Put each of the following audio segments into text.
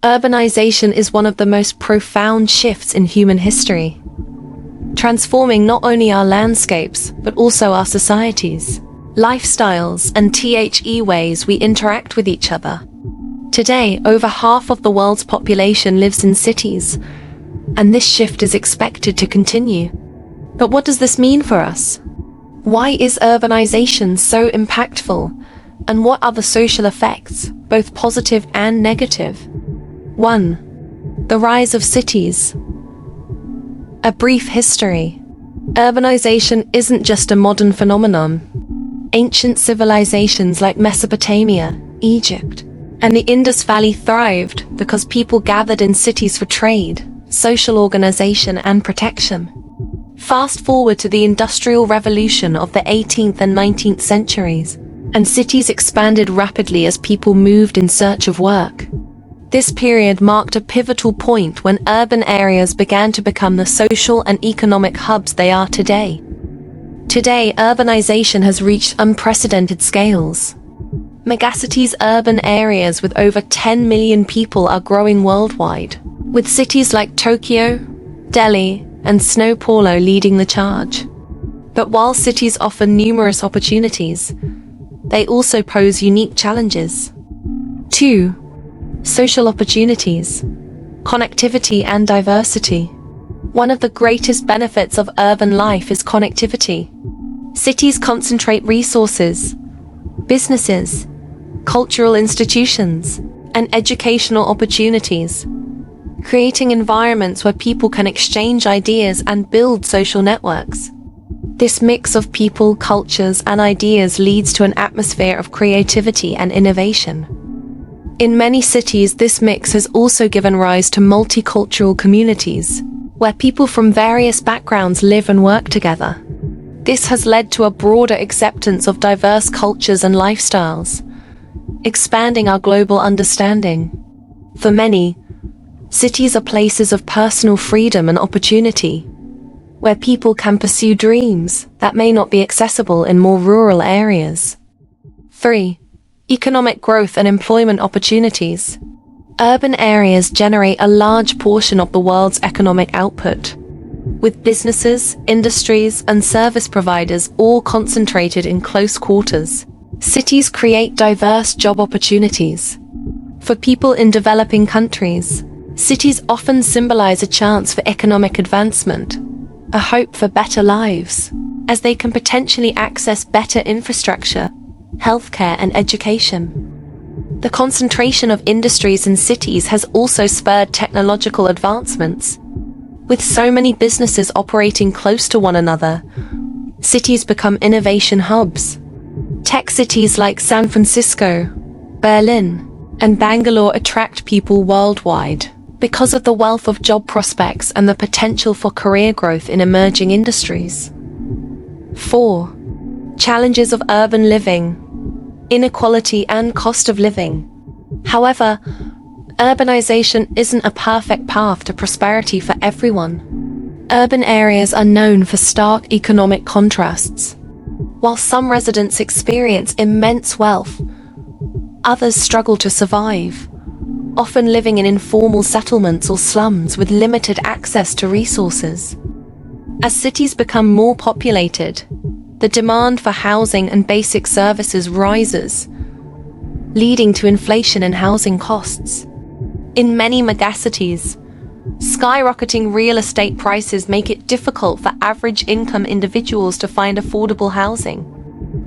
Urbanization is one of the most profound shifts in human history, transforming not only our landscapes, but also our societies, lifestyles, and ways we interact with each other. Today, over half of the world's population lives in cities, and this shift is expected to continue. But what does this mean for us? Why is urbanization so impactful? And what are the social effects, both positive and negative? 1. The rise of cities. A brief history. Urbanization isn't just a modern phenomenon. Ancient civilizations like Mesopotamia, Egypt, and the Indus Valley thrived because people gathered in cities for trade, social organization, and protection. Fast forward to the Industrial Revolution of the 18th and 19th centuries, and cities expanded rapidly as people moved in search of work. This period marked a pivotal point when urban areas began to become the social and economic hubs they are today. Today, urbanization has reached unprecedented scales. Megacities, urban areas with over 10 million people, are growing worldwide, with cities like Tokyo, Delhi, and Sao Paulo leading the charge. But while cities offer numerous opportunities, they also pose unique challenges. 2. Social opportunities, connectivity and diversity. One of the greatest benefits of urban life is connectivity. Cities concentrate resources, businesses, cultural institutions, and educational opportunities, creating environments where people can exchange ideas and build social networks. This mix of people, cultures, and ideas leads to an atmosphere of creativity and innovation. In many cities, this mix has also given rise to multicultural communities, where people from various backgrounds live and work together. This has led to a broader acceptance of diverse cultures and lifestyles, expanding our global understanding. For many, cities are places of personal freedom and opportunity, where people can pursue dreams that may not be accessible in more rural areas. 3. Economic growth and employment opportunities. Urban areas generate a large portion of the world's economic output, with businesses, industries, and service providers all concentrated in close quarters. Cities create diverse job opportunities. For people in developing countries, cities often symbolize a chance for economic advancement, a hope for better lives, as they can potentially access better infrastructure, healthcare, and education. The concentration of industries in cities has also spurred technological advancements. With so many businesses operating close to one another, cities become innovation hubs. Tech cities like San Francisco, Berlin, and Bangalore attract people worldwide because of the wealth of job prospects and the potential for career growth in emerging industries. 4. Challenges of urban living, inequality, and cost of living. However, urbanization isn't a perfect path to prosperity for everyone. Urban areas are known for stark economic contrasts. While some residents experience immense wealth, others struggle to survive, often living in informal settlements or slums with limited access to resources. As cities become more populated, the demand for housing and basic services rises, leading to inflation in housing costs. In many megacities, skyrocketing real estate prices make it difficult for average income individuals to find affordable housing.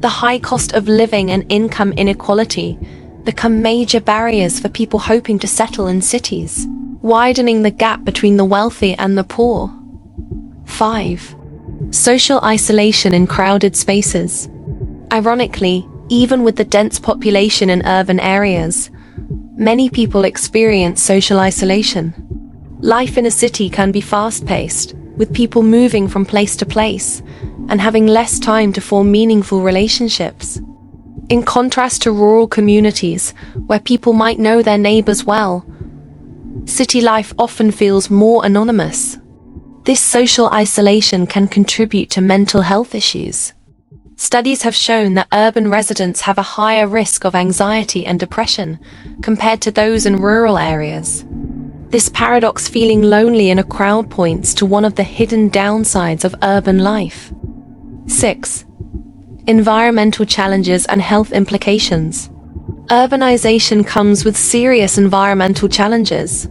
The high cost of living and income inequality become major barriers for people hoping to settle in cities, widening the gap between the wealthy and the poor. 5. Social isolation in crowded spaces. Ironically, even with the dense population in urban areas, many people experience social isolation. Life in a city can be fast-paced, with people moving from place to place and having less time to form meaningful relationships. In contrast to rural communities, where people might know their neighbors well, city life often feels more anonymous. This social isolation can contribute to mental health issues. Studies have shown that urban residents have a higher risk of anxiety and depression compared to those in rural areas. This paradox, feeling lonely in a crowd, points to one of the hidden downsides of urban life. 6. Environmental challenges and health implications. Urbanization comes with serious environmental challenges.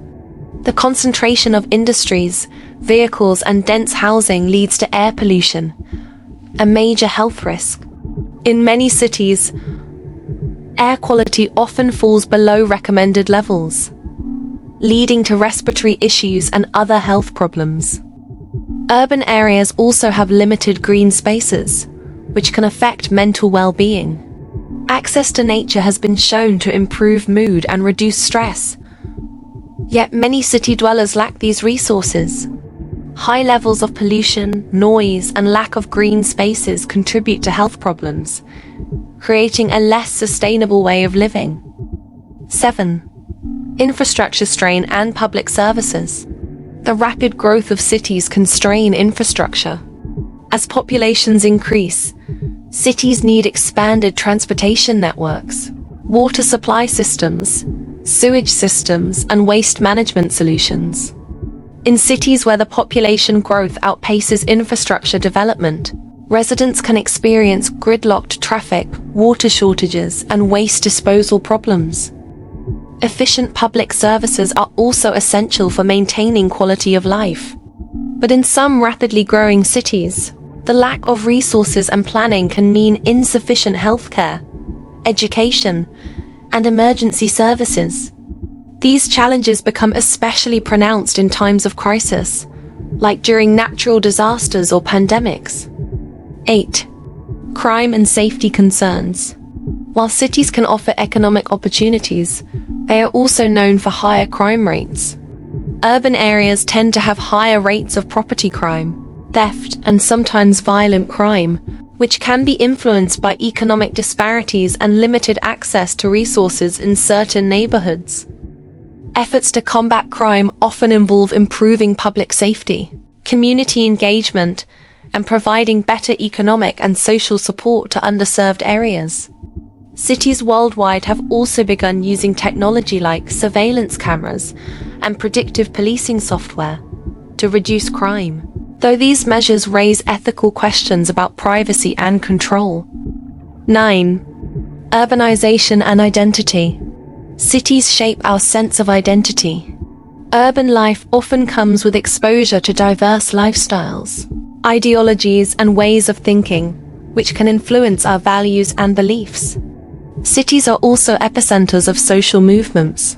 The concentration of industries, vehicles, and dense housing leads to air pollution, a major health risk. In many cities, air quality often falls below recommended levels, leading to respiratory issues and other health problems. Urban areas also have limited green spaces, which can affect mental well-being. Access to nature has been shown to improve mood and reduce stress. Yet many city dwellers lack these resources. High levels of pollution, noise, and lack of green spaces contribute to health problems, creating a less sustainable way of living. 7. Infrastructure strain and public services. The rapid growth of cities can strain infrastructure. As populations increase, cities need expanded transportation networks, water supply systems, sewage systems, and waste management solutions. In cities where the population growth outpaces infrastructure development, residents can experience gridlocked traffic, water shortages, and waste disposal problems. Efficient public services are also essential for maintaining quality of life. But in some rapidly growing cities, the lack of resources and planning can mean insufficient healthcare, education, and emergency services. These challenges become especially pronounced in times of crisis, like during natural disasters or pandemics. 8. Crime and safety concerns. While cities can offer economic opportunities, they are also known for higher crime rates. Urban areas tend to have higher rates of property crime, theft, and sometimes violent crime, which can be influenced by economic disparities and limited access to resources in certain neighborhoods. Efforts to combat crime often involve improving public safety, community engagement, and providing better economic and social support to underserved areas. Cities worldwide have also begun using technology like surveillance cameras and predictive policing software to reduce crime, though these measures raise ethical questions about privacy and control. 9. Urbanization and identity. Cities shape our sense of identity. Urban life often comes with exposure to diverse lifestyles, ideologies, and ways of thinking, which can influence our values and beliefs. Cities are also epicenters of social movements.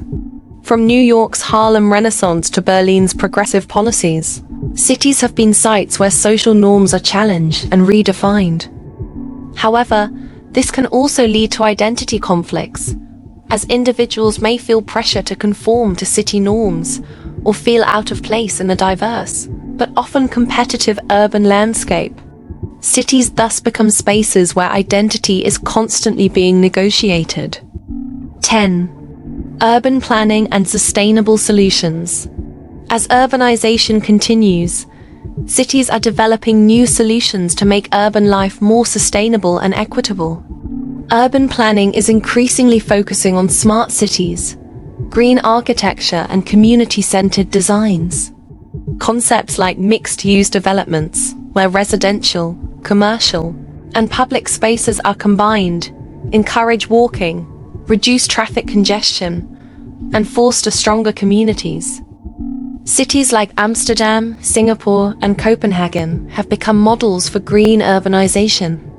From New York's Harlem Renaissance to Berlin's progressive policies, cities have been sites where social norms are challenged and redefined. However, this can also lead to identity conflicts, as individuals may feel pressure to conform to city norms or feel out of place in a diverse, but often competitive urban landscape. Cities thus become spaces where identity is constantly being negotiated. 10. Urban planning and sustainable solutions. As urbanization continues, cities are developing new solutions to make urban life more sustainable and equitable. Urban planning is increasingly focusing on smart cities, green architecture, and community-centered designs. Concepts like mixed-use developments, where residential, commercial, and public spaces are combined, encourage walking, reduce traffic congestion, and foster stronger communities. Cities like Amsterdam, Singapore, and Copenhagen have become models for green urbanization.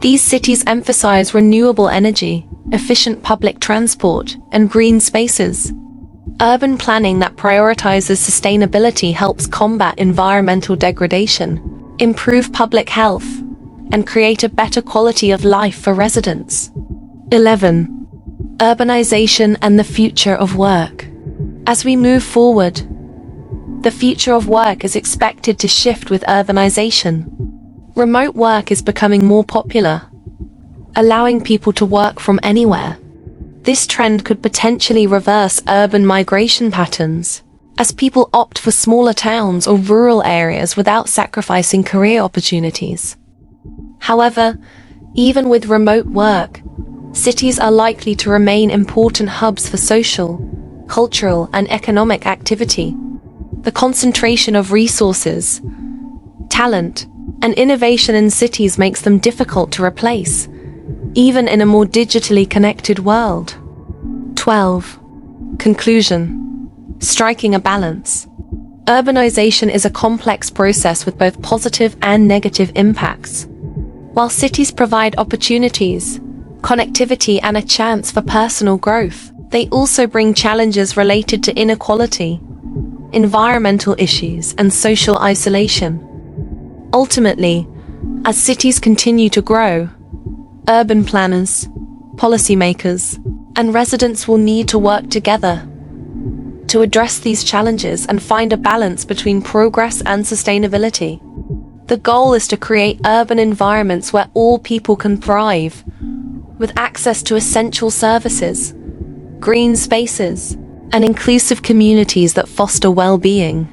These cities emphasize renewable energy, efficient public transport, and green spaces. Urban planning that prioritizes sustainability helps combat environmental degradation, improve public health, and create a better quality of life for residents. 11. Urbanization and the future of work. As we move forward, the future of work is expected to shift with urbanization. Remote work is becoming more popular, allowing people to work from anywhere. This trend could potentially reverse urban migration patterns, as people opt for smaller towns or rural areas without sacrificing career opportunities. However, Even with remote work, cities are likely to remain important hubs for social, cultural, and economic activity. The concentration of resources, talent, and innovation in cities makes them difficult to replace, even in a more digitally connected world. 12. Conclusion. Striking a balance. Urbanization is a complex process with both positive and negative impacts. While cities provide opportunities, connectivity, and a chance for personal growth, they also bring challenges related to inequality, environmental issues, and social isolation. Ultimately, as cities continue to grow, urban planners, policymakers, and residents will need to work together to address these challenges and find a balance between progress and sustainability. The goal is to create urban environments where all people can thrive, with access to essential services, green spaces, and inclusive communities that foster well-being.